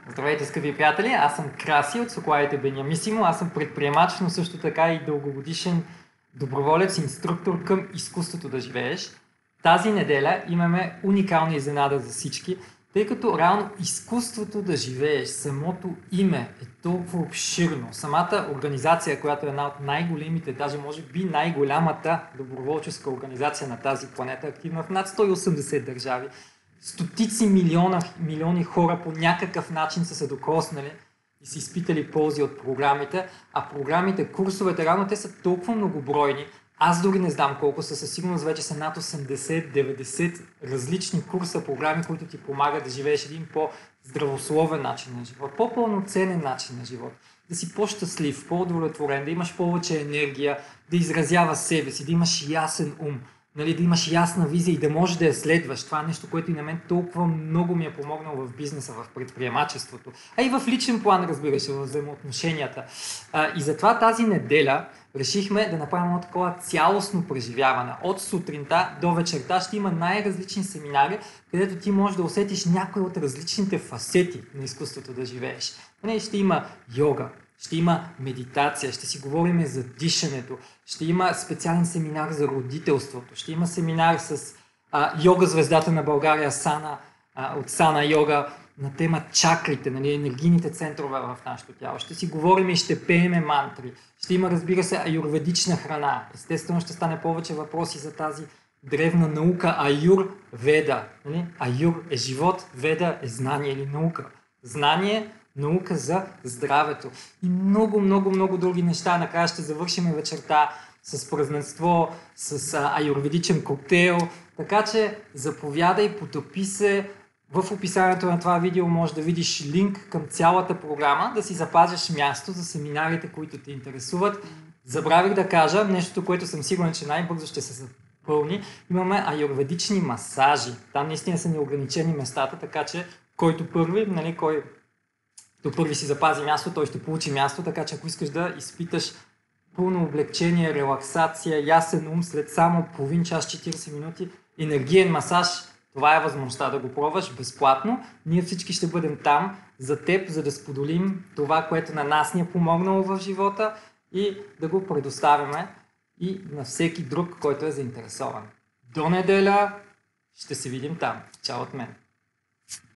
Здравейте, скъпи приятели! Аз съм Краси от Соколадите Бениамисимо. Аз съм предприемач, но също така и дългогодишен доброволец, инструктор към изкуството да живееш. Тази неделя имаме уникална изненада за всички, тъй като реално изкуството да живееш, самото име е толкова обширно. Самата организация, която е една от най-големите, даже може би най-голямата доброволческа организация на тази планета, активна в над 180 държави, стотици милиони хора по някакъв начин са се докоснали и са изпитали ползи от програмите, а програмите, курсовете, реално те са толкова многобройни. Аз дори не знам колко са, със сигурност вече са над 80-90 различни курса, програми, които ти помагат да живееш един по-здравословен начин на живот, по-пълноценен начин на живот, да си по-щастлив, по-удовлетворен, да имаш повече енергия, да изразява себе си, да имаш ясен ум. Нали, да имаш ясна визия и да можеш да я следваш. Това е нещо, което и на мен толкова много ми е помогнало в бизнеса, в предприемачеството, а и в личен план, разбира се, в взаимоотношенията. И затова тази неделя решихме да направим едно такова цялостно преживяване. От сутринта до вечерта ще има най-различни семинари, където ти можеш да усетиш някои от различните фасети на изкуството да живееш. Ще има йога, ще има медитация, ще си говорим за дишането, ще има специален семинар за родителството, ще има семинар с йога звездата на България Сана, от Сана йога на тема чакрите, нали, енергийните центрове в нашето тяло. Ще си говорим и ще пееме мантри. Ще има, разбира се, аюрведична храна. Естествено ще стане повече въпроси за тази древна наука Аюр Веда. Нали? Аюр е живот, Веда е знание или наука. Знание, наука за здравето и много други неща. Накрая ще завършим вечерта с празненство, с аюрведичен коктейл. Така че заповядай, потопи се. В описанието на това видео можеш да видиш линк към цялата програма, да си запазиш място за семинарите, които те интересуват. Забравих да кажа нещо, което съм сигурен, че най-бързо ще се запълни. Имаме аюрведични масажи. Там наистина са неограничени местата, така че който първи, нали, който първи си запази място, той ще получи място, така че ако искаш да изпиташ пълно облегчение, релаксация, ясен ум след само половин час, 40 минути, енергиен масаж, това е възможността да го пробваш безплатно. Ние всички ще бъдем там за теб, за да споделим това, което на нас ни е помогнало в живота и да го предоставяме и на всеки друг, който е заинтересован. До неделя ще се видим там. Чао от мен!